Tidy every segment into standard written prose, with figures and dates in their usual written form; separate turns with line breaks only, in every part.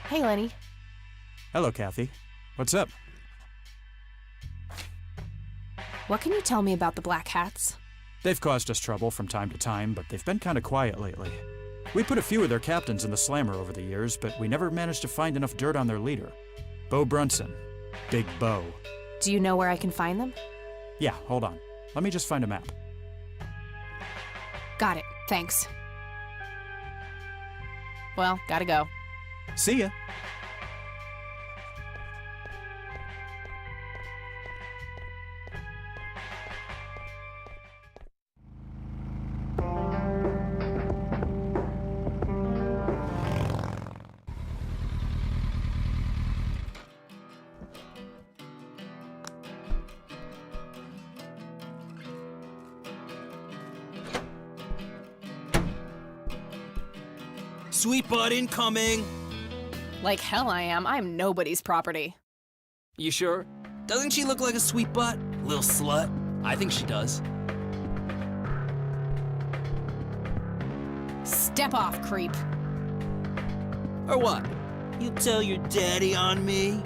Hey, Lenny.
Hello, Kathy. What's up?
What can you tell me about the Black Hats?
They've caused us trouble from time to time, but they've been kind of quiet lately. We put a few of their captains in the slammer over the years, but we never managed to find enough dirt on their leader. Beau Brunson. Big Beau.
Do you know where I can find them?
Yeah, hold on. Let me just find a map.
Got it. Thanks. Well, gotta go.
See ya.
Sweet butt incoming!
Like hell I am. I'm nobody's property.
You sure? Doesn't she look like a sweet butt? Little slut? I think she does.
Step off, creep.
Or what? You tell your daddy on me?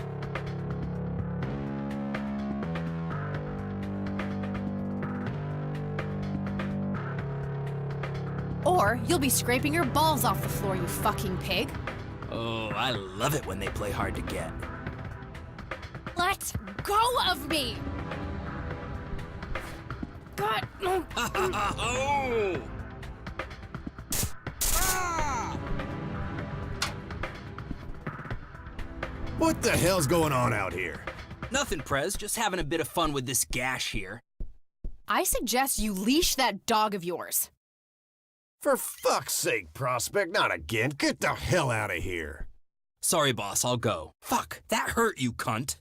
Or you'll be scraping your balls off the floor, you fucking pig.
Oh, I love it when they play hard to get.
Let go of me! God.
Oh!
What the hell's going on out here?
Nothing, Prez. Just having a bit of fun with this gash here.
I suggest you leash that dog of yours.
For fuck's sake, Prospect, not again. Get the hell out of here.
Sorry, boss, I'll go. Fuck, that hurt, you cunt.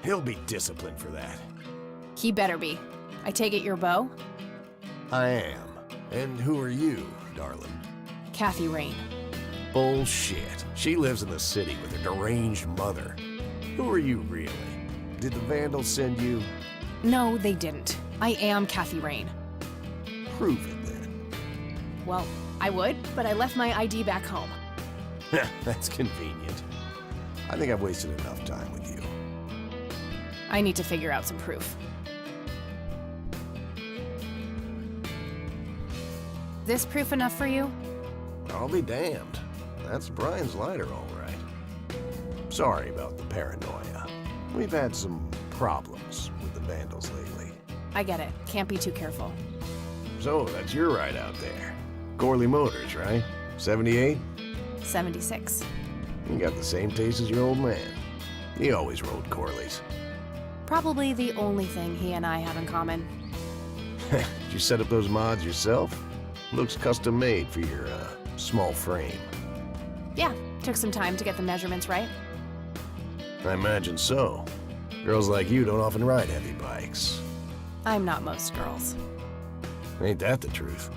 He'll be disciplined for that.
He better be. I take it you're Beau?
I am. And who are you, darling?
Kathy Rain.
Bullshit. She lives in the city with her deranged mother. Who are you, really? Did the Vandals send you?
No, they didn't. I am Kathy Rain.
Prove it, then.
Well, I would, but I left my ID back home.
That's convenient. I think I've wasted enough time with you.
I need to figure out some proof. This proof enough for you?
I'll be damned. That's Brian's lighter, all right. Sorry about the paranoia. We've had some problems with the Vandals lately.
I get it. Can't be too careful.
So, that's your ride out there. Corley Motors, right? 78?
76.
You got the same taste as your old man. He always rode Corleys.
Probably the only thing he and I have in common.
Did you set up those mods yourself? Looks custom made for your, small frame.
Yeah, took some time to get the measurements right.
I imagine so. Girls like you don't often ride heavy bikes.
I'm not most girls.
Ain't that the truth?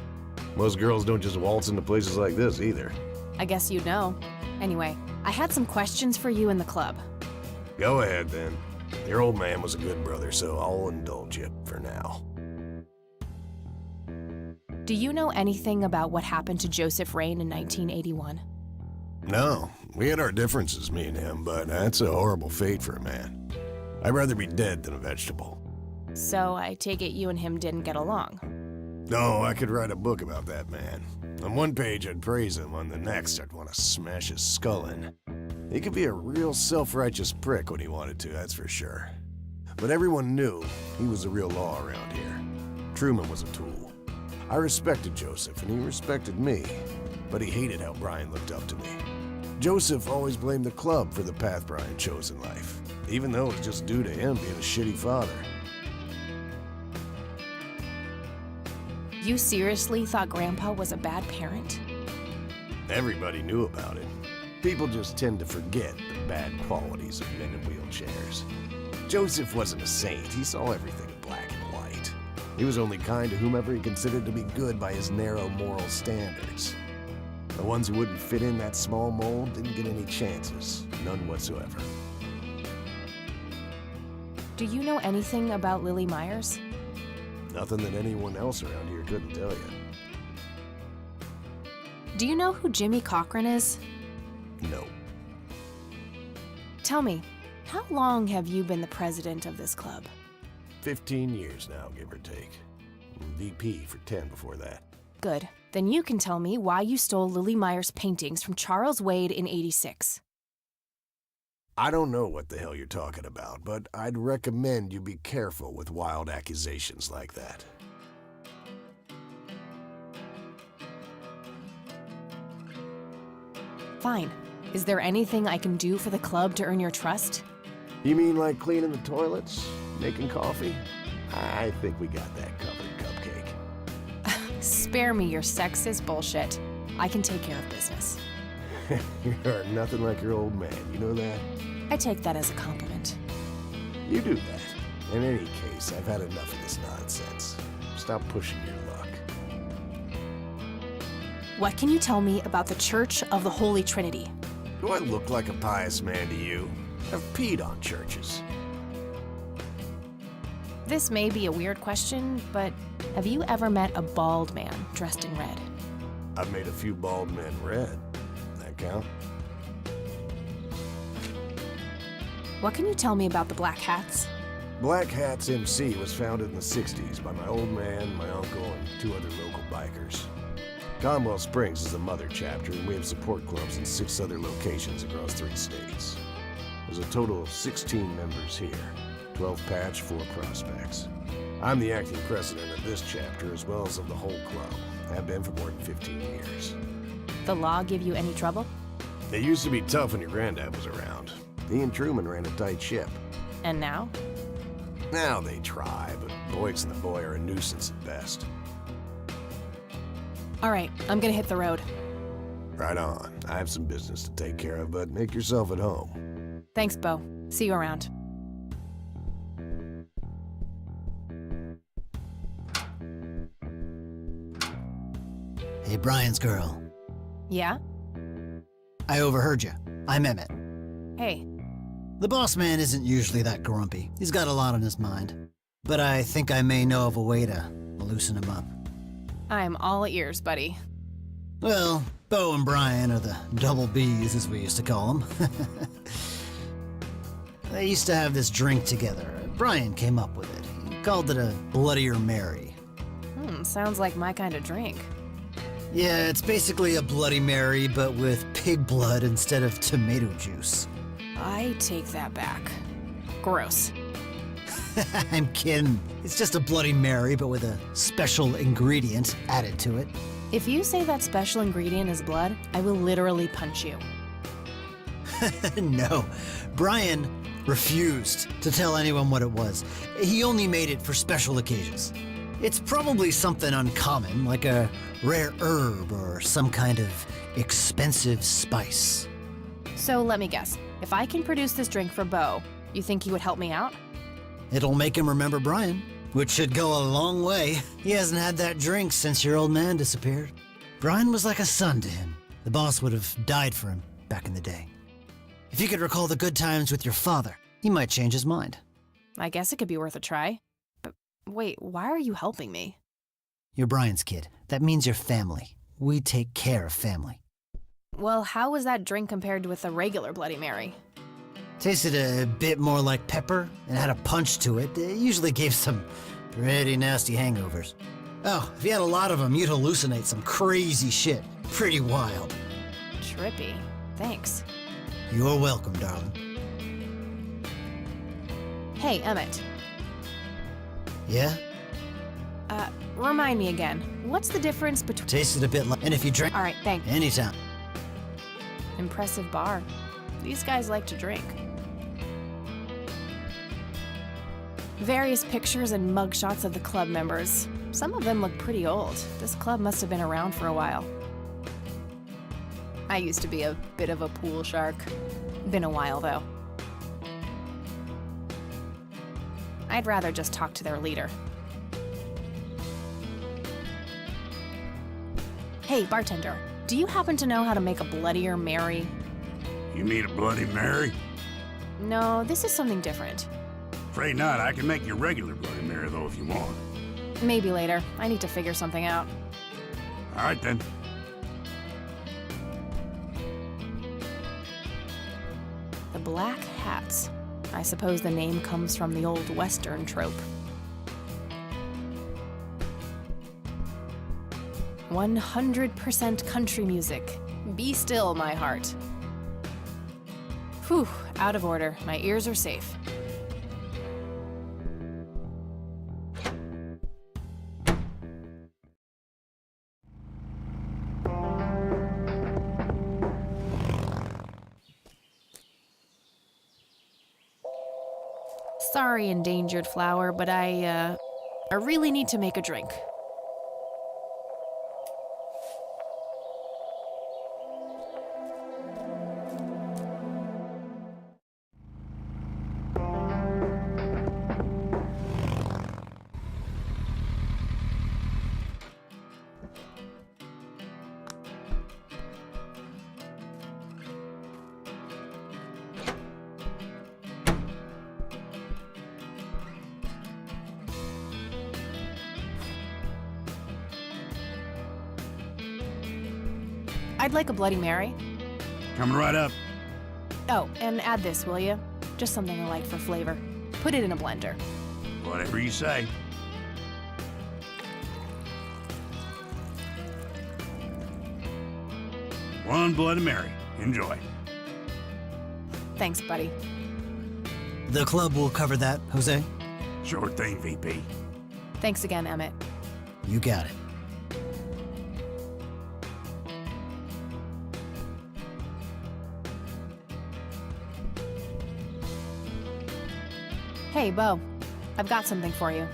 Most girls don't just waltz into places like this either.
I guess you'd know. Anyway, I had some questions for you in the club.
Go ahead, then. Your old man was a good brother, so I'll indulge you for now.
Do you know anything about what happened to Joseph Rain in 1981?
No, we had our differences, me and him, but that's a horrible fate for a man. I'd rather be dead than a vegetable.
So I take it you and him didn't get along.
No, I could write a book about that man. On one page, I'd praise him. On the next, I'd want to smash his skull in. He could be a real self-righteous prick when he wanted to, that's for sure. But everyone knew he was the real law around here. Truman was a tool. I respected Joseph, and he respected me, but he hated how Brian looked up to me. Joseph always blamed the club for the path Brian chose in life, even though it was just due to him being a shitty father.
You seriously thought Grandpa was a bad parent?
Everybody knew about it. People just tend to forget the bad qualities of men in wheelchairs. Joseph wasn't a saint. He saw everything in black and white. He was only kind to whomever he considered to be good by his narrow moral standards. The ones who wouldn't fit in that small mold didn't get any chances, none whatsoever.
Do you know anything about Lily Myers?
Nothing that anyone else around here couldn't tell you.
Do you know who Jimmy Cochran is?
No.
Tell me, how long have you been the president of this club?
15 years now, give or take. VP for 10 before that.
Good. Then you can tell me why you stole Lily Meyer's paintings from Charles Wade in '86.
I don't know what the hell you're talking about, but I'd recommend you be careful with wild accusations like that.
Fine. Is there anything I can do for the club to earn your trust?
You mean like cleaning the toilets? Making coffee? I think we got that covered, Cupcake.
Spare me your sexist bullshit. I can take care of business.
You're nothing like your old man, you know that?
I take that as a compliment.
You do that. In any case, I've had enough of this nonsense. Stop pushing your luck.
What can you tell me about the Church of the Holy Trinity?
Do I look like a pious man to you? I've peed on churches.
This may be a weird question, but have you ever met a bald man dressed in red?
I've made a few bald men red. That count?
What can you tell me about the Black Hats?
Black Hats MC was founded in the 60s by my old man, my uncle, and 2 other local bikers. Conwell Springs is the mother chapter, and we have support clubs in 6 other locations across 3 states. There's a total of 16 members here, 12 patch, 4 prospects. I'm the acting president of this chapter as well as of the whole club. Have been for more than 15 years.
The law give you any trouble?
It used to be tough when your granddad was around. He and Truman ran a tight ship.
And now?
Now they try, but Boyks and the boy are a nuisance at best.
All right, I'm gonna hit the road.
Right on. I have some business to take care of, but make yourself at home.
Thanks, Beau. See you around.
Hey, Brian's girl.
Yeah?
I overheard you. I'm Emmett.
Hey,
The boss man isn't usually that grumpy. He's got a lot on his mind. But I think I may know of a way to loosen him up.
I'm all ears, buddy.
Well, Beau and Brian are the double Bs, as we used to call them. They used to have this drink together. Brian came up with it. He called it a Bloodier Mary.
Sounds like my kind of drink.
Yeah, it's basically a Bloody Mary, but with pig blood instead of tomato juice.
I take that back. Gross.
I'm kidding. It's just a Bloody Mary, but with a special ingredient added to it.
If you say that special ingredient is blood, I will literally punch you.
No, Brian refused to tell anyone what it was. He only made it for special occasions. It's probably something uncommon, like a rare herb or some kind of expensive spice.
So let me guess. If I can produce this drink for Beau, you think he would help me out?
It'll make him remember Brian, which should go a long way. He hasn't had that drink since your old man disappeared. Brian was like a son to him. The boss would have died for him back in the day. If you could recall the good times with your father, he might change his mind.
I guess it could be worth a try. But wait, why are you helping me?
You're Brian's kid. That means you're family. We take care of family.
Well, how was that drink compared with a regular Bloody Mary?
Tasted a bit more like pepper and had a punch to it. It usually gave some pretty nasty hangovers. Oh, if you had a lot of them, you'd hallucinate some crazy shit. Pretty wild.
Trippy. Thanks.
You're welcome, darling.
Hey, Emmett.
Yeah?
Remind me again. What's the difference between...
Tasted a bit like... And if you drank...
All right, thanks.
Anytime.
Impressive bar. These guys like to drink. Various pictures and mugshots of the club members. Some of them look pretty old. This club must have been around for a while. I used to be a bit of a pool shark. Been a while, though. I'd rather just talk to their leader. Hey, bartender, do you happen to know how to make a Bloodier Mary?
You need a Bloody Mary?
No, this is something different.
Afraid not. I can make you a regular Bloody Mary, though, if you want.
Maybe later. I need to figure something out.
All right, then.
The Black Hats. I suppose the name comes from the old Western trope. 100% country music. Be still, my heart. Whew, out of order. My ears are safe. Sorry, endangered flower, but I really need to make a drink. I'd like a Bloody Mary.
Coming right up.
Oh, and add this, will you? Just something I like for flavor. Put it in a blender.
Whatever you say. One Bloody Mary. Enjoy.
Thanks, buddy.
The club will cover that, Jose.
Sure thing, VP.
Thanks again, Emmett.
You got it.
Hey, Beau. I've got something for you.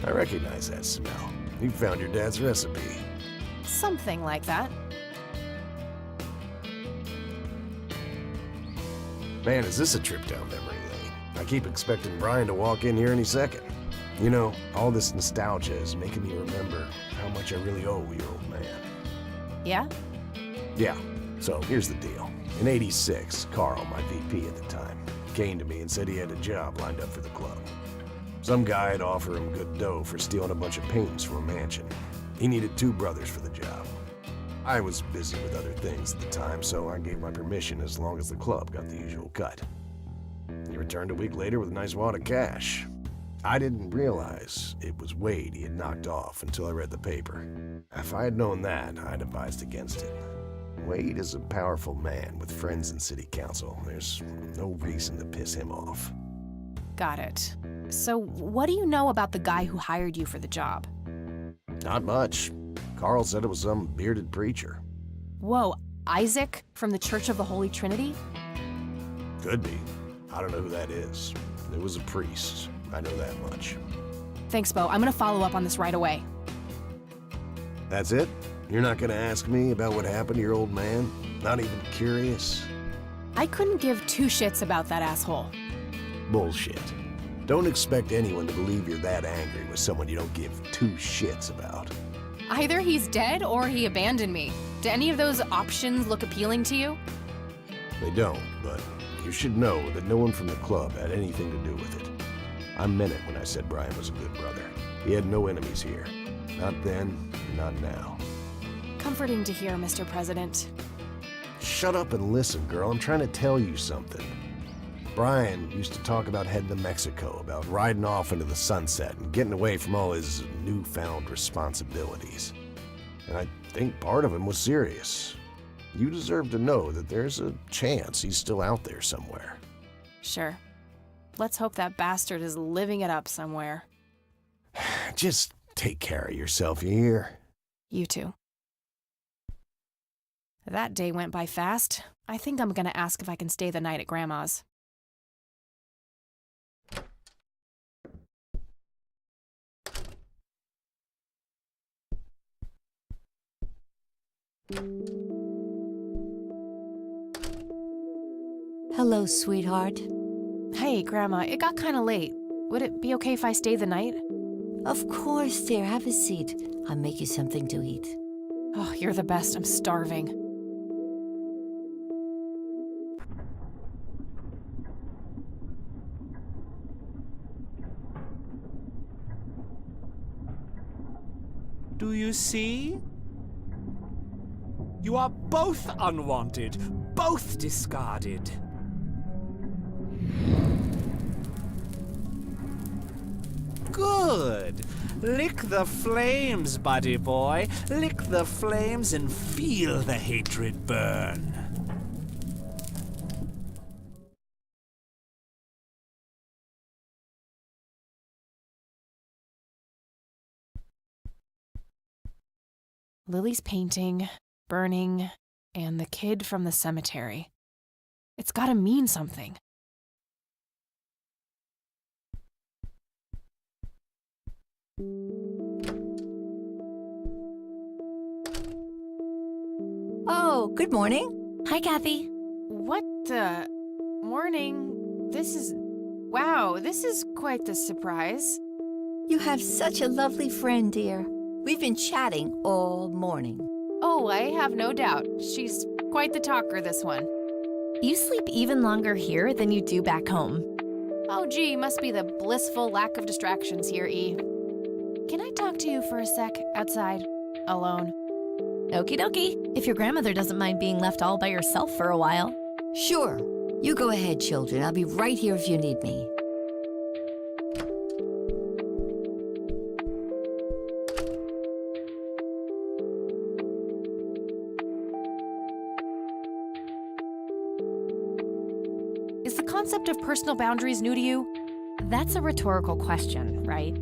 I recognize that smell. You found your dad's recipe.
Something like that.
Man, is this a trip down memory lane? I keep expecting Brian to walk in here any second. You know, all this nostalgia is making me remember how much I really owe your old man.
Yeah?
Yeah, so here's the deal. In '86, Carl, my VP at the time, came to me and said he had a job lined up for the club. Some guy had offered him good dough for stealing a bunch of paintings from a mansion. He needed 2 brothers for the job. I was busy with other things at the time, so I gave my permission as long as the club got the usual cut. He returned a week later with a nice wad of cash. I didn't realize it was Wade he had knocked off until I read the paper. If I had known that, I'd advised against it. Wade is a powerful man with friends in city council. There's no reason to piss him off.
Got it. So, what do you know about the guy who hired you for the job?
Not much. Carl said it was some bearded preacher.
Whoa, Isaac from the Church of the Holy Trinity?
Could be. I don't know who that is. It was a priest. I know that much.
Thanks, Beau. I'm gonna follow up on this right away.
That's it? You're not gonna ask me about what happened to your old man? Not even curious?
I couldn't give 2 shits about that asshole.
Bullshit. Don't expect anyone to believe you're that angry with someone you don't give 2 shits about.
Either he's dead or he abandoned me. Do any of those options look appealing to you?
They don't, but you should know that no one from the club had anything to do with it. I meant it when I said Brian was a good brother. He had no enemies here. Not then, not now.
Comforting to hear, Mr. President.
Shut up and listen, girl. I'm trying to tell you something. Brian used to talk about heading to Mexico, about riding off into the sunset and getting away from all his newfound responsibilities. And I think part of him was serious. You deserve to know that there's a chance he's still out there somewhere.
Sure. Let's hope that bastard is living it up somewhere.
Just take care of yourself, you hear?
You too. That day went by fast. I think I'm gonna ask if I can stay the night at Grandma's.
Hello, sweetheart.
Hey, Grandma, it got kinda late. Would it be okay if I stay the night?
Of course, dear. Have a seat. I'll make you something to eat.
Oh, you're the best. I'm starving.
Do you see? You are both unwanted, both discarded. Good. Lick the flames, buddy boy. Lick the flames and feel the hatred burn.
Lily's painting, burning, and the kid from the cemetery. It's gotta mean something.
Oh, good morning.
Hi, Kathy.
What the? Morning. Wow, this is quite the surprise.
You have such a lovely friend, dear. We've been chatting all morning.
Oh, I have no doubt. She's quite the talker, this one.
You sleep even longer here than you do back home.
Oh, gee, must be the blissful lack of distractions here, E. Can I talk to you for a sec, outside, alone?
Okie dokie, if your grandmother doesn't mind being left all by yourself for a while.
Sure. You go ahead, children. I'll be right here if you need me.
Is the concept of personal boundaries new to you?
That's a rhetorical question, right?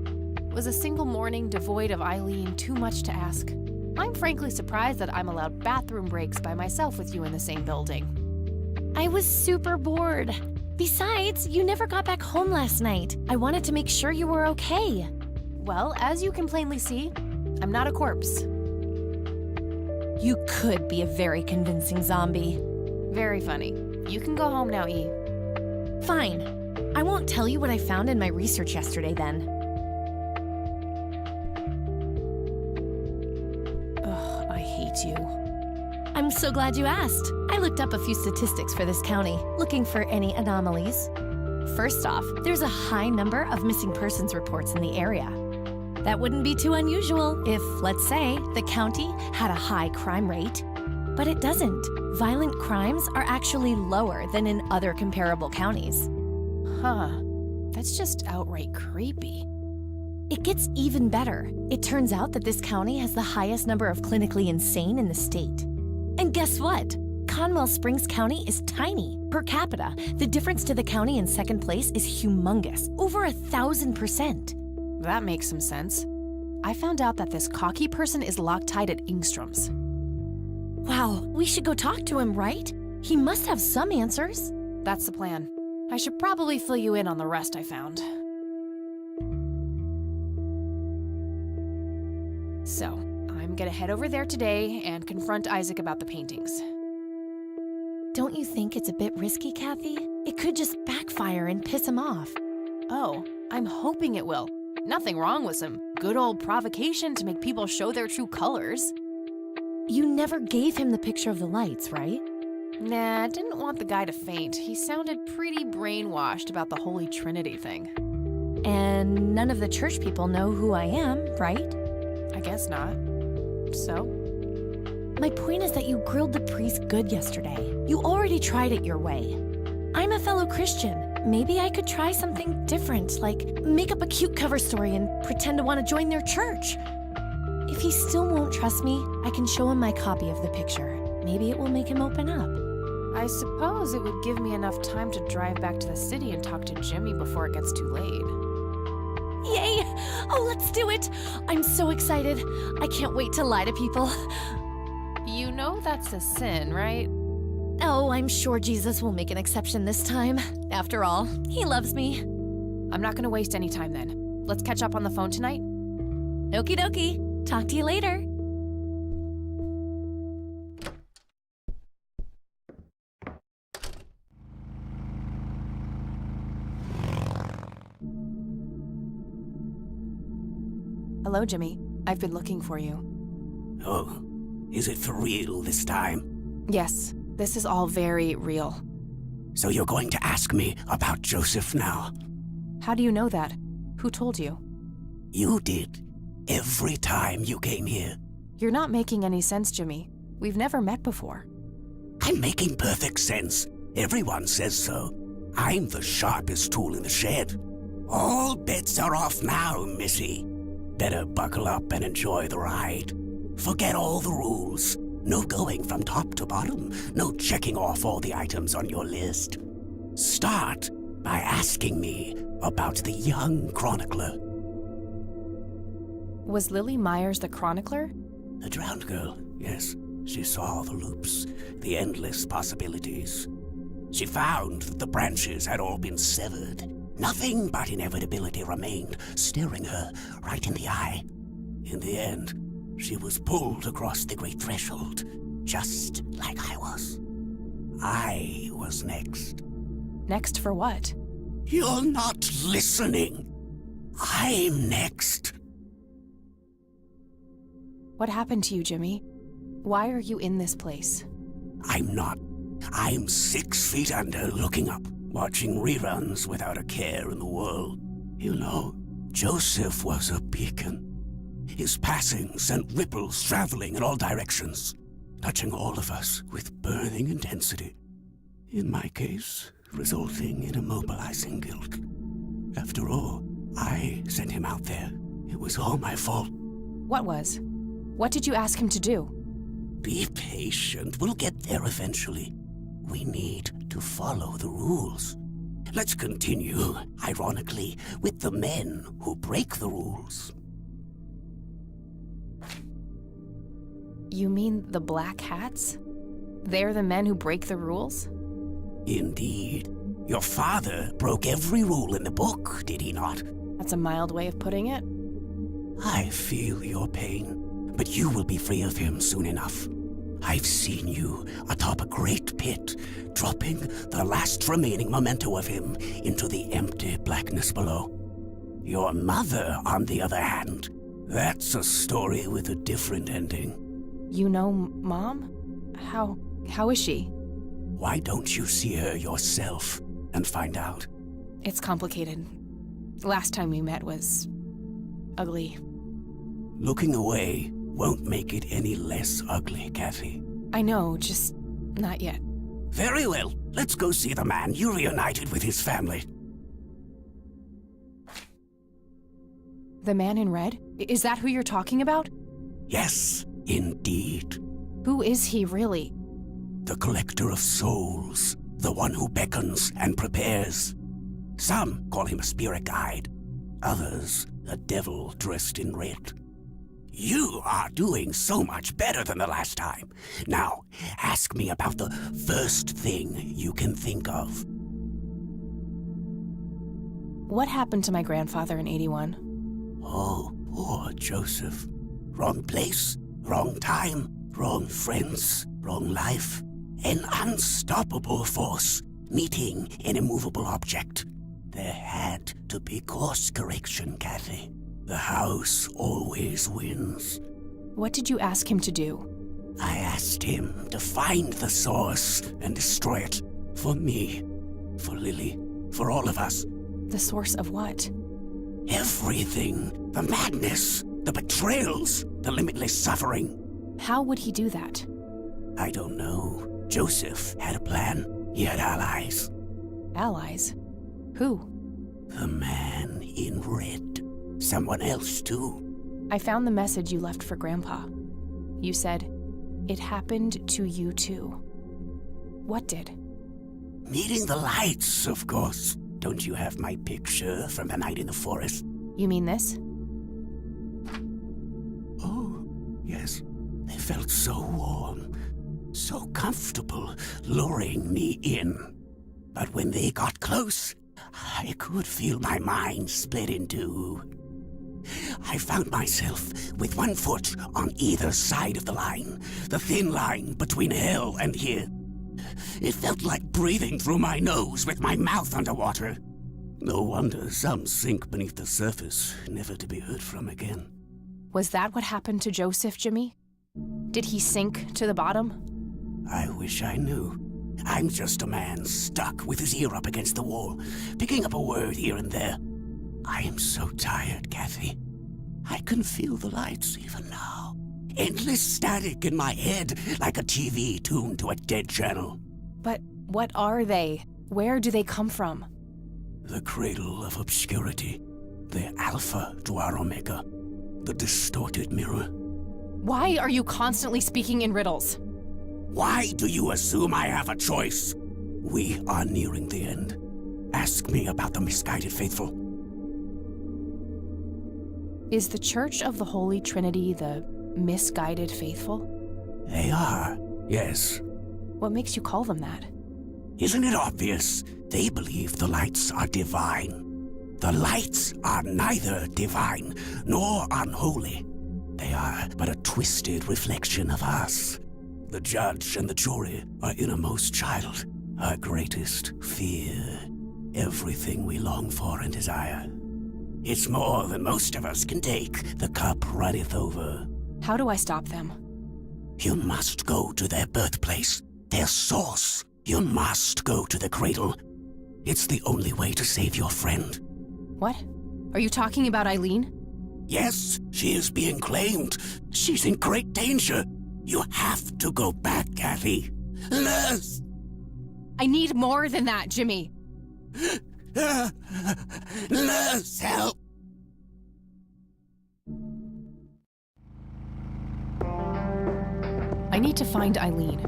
Was a single morning devoid of Eileen too much to ask? I'm frankly surprised that I'm allowed bathroom breaks by myself with you in the same building.
I was super bored. Besides, you never got back home last night. I wanted to make sure you were okay.
Well, as you can plainly see, I'm not a corpse.
You could be a very convincing zombie.
Very funny. You can go home now, E.
Fine. I won't tell you what I found in my research yesterday then.
Ugh, I hate you.
I'm so glad you asked. I looked up a few statistics for this county, looking for any anomalies. First off, there's a high number of missing persons reports in the area. That wouldn't be too unusual if, let's say, the county had a high crime rate. But it doesn't. Violent crimes are actually lower than in other comparable counties.
Huh. That's just outright creepy.
It gets even better. It turns out that this county has the highest number of clinically insane in the state. And guess what? Conwell Springs County is tiny. Per capita, the difference to the county in second place is humongous, over 1,000%.
That makes some sense. I found out that this cocky person is Loctite at Engstrom's.
Wow, we should go talk to him, right? He must have some answers.
That's the plan. I should probably fill you in on the rest I found. So, I'm gonna head over there today and confront Isaac about the paintings.
Don't you think it's a bit risky, Kathy? It could just backfire and piss him off.
Oh, I'm hoping it will. Nothing wrong with some good old provocation to make people show their true colors.
You never gave him the picture of the lights, right?
Nah, I didn't want the guy to faint. He sounded pretty brainwashed about the Holy Trinity thing.
And none of the church people know who I am, right?
I guess not. So?
My point is that you grilled the priest good yesterday. You already tried it your way. I'm a fellow Christian. Maybe I could try something different, like make up a cute cover story and pretend to want to join their church. If he still won't trust me, I can show him my copy of the picture. Maybe it will make him open up.
I suppose it would give me enough time to drive back to the city and talk to Jimmy before it gets too late.
Yay! Oh, let's do it! I'm so excited. I can't wait to lie to people.
You know that's a sin, right?
Oh, I'm sure Jesus will make an exception this time. After all, he loves me.
I'm not gonna waste any time then. Let's catch up on the phone tonight.
Okie dokie. Talk to you later.
Hello, Jimmy. I've been looking for you.
Oh, is it for real this time?
Yes, this is all very real.
So you're going to ask me about Joseph now?
How do you know that? Who told you?
You did. Every time you came here.
You're not making any sense, Jimmy. We've never met before.
I'm making perfect sense. Everyone says so. I'm the sharpest tool in the shed. All bets are off now, Missy. Better buckle up and enjoy the ride. Forget all the rules. No going from top to bottom. No checking off all the items on your list. Start by asking me about the young chronicler.
Was Lily Myers the chronicler?
The drowned girl, yes. She saw the loops, the endless possibilities. She found that the branches had all been severed. Nothing but inevitability remained, staring her right in the eye. In the end, she was pulled across the great threshold, just like I was. I was next.
Next for what?
You're not listening. I'm next.
What happened to you, Jimmy? Why are you in this place?
I'm not. I'm 6 feet under, looking up, watching reruns without a care in the world. You know, Joseph was a beacon. His passing sent ripples traveling in all directions, touching all of us with burning intensity. In my case, resulting in immobilizing guilt. After all, I sent him out there. It was all my fault.
What was? What did you ask him to do?
Be patient. We'll get there eventually. We need to follow the rules. Let's continue, ironically, with the men who break the rules.
You mean the Black Hats? They're the men who break the rules?
Indeed. Your father broke every rule in the book, did he not?
That's a mild way of putting it.
I feel your pain, but you will be free of him soon enough. I've seen you atop a great pit, dropping the last remaining memento of him into the empty blackness below. Your mother, on the other hand, that's a story with a different ending.
You know Mom? How is she?
Why don't you see her yourself and find out?
It's complicated. Last time we met was ugly.
Looking away won't make it any less ugly, Kathy.
I know, just not yet.
Very well. Let's go see the man you reunited with his family.
The man in red? Is that who you're talking about?
Yes, indeed.
Who is he really?
The collector of souls. The one who beckons and prepares. Some call him a spirit guide. Others, a devil dressed in red. You are doing so much better than the last time. Now, ask me about the first thing you can think of.
What happened to my grandfather in 81?
Oh, poor Joseph. Wrong place, wrong time, wrong friends, wrong life. An unstoppable force meeting an immovable object. There had to be course correction, Kathy. The house always wins.
What did you ask him to do?
I asked him to find the source and destroy it. For me, for Lily, for all of us.
The source of what?
Everything. The madness, the betrayals, the limitless suffering.
How would he do that?
I don't know. Joseph had a plan. He had allies.
Allies? Who?
The man in red. Someone else, too.
I found the message you left for Grandpa. You said, "It happened to you too." What did?
Meeting the lights, of course. Don't you have my picture from the night in the forest?
You mean this?
Oh, yes. They felt so warm, so comfortable, luring me in. But when they got close, I could feel my mind split in two. I found myself with one foot on either side of the line, the thin line between hell and here. It felt like breathing through my nose with my mouth underwater. No wonder some sink beneath the surface, never to be heard from again.
Was that what happened to Joseph, Jimmy? Did he sink to the bottom?
I wish I knew. I'm just a man stuck with his ear up against the wall, picking up a word here and there. I am so tired, Kathy. I can feel the lights even now. Endless static in my head, like a TV tuned to a dead channel.
But what are they? Where do they come from?
The cradle of obscurity. The alpha to our omega. The distorted mirror.
Why are you constantly speaking in riddles?
Why do you assume I have a choice? We are nearing the end. Ask me about the misguided faithful.
Is the Church of the Holy Trinity the misguided faithful?
They are, yes.
What makes you call them that?
Isn't it obvious? They believe the lights are divine. The lights are neither divine nor unholy. They are but a twisted reflection of us. The judge and the jury, our innermost child, our greatest fear, everything we long for and desire. It's more than most of us can take. The cup runneth over.
How do I stop them?
You must go to their birthplace, their source. You must go to the cradle. It's the only way to save your friend.
What? Are you talking about Eileen?
Yes, she is being claimed. She's in great danger. You have to go back, Kathy. Nurse!
I need more than that, Jimmy.
Nurse, help!
I need to find Eileen.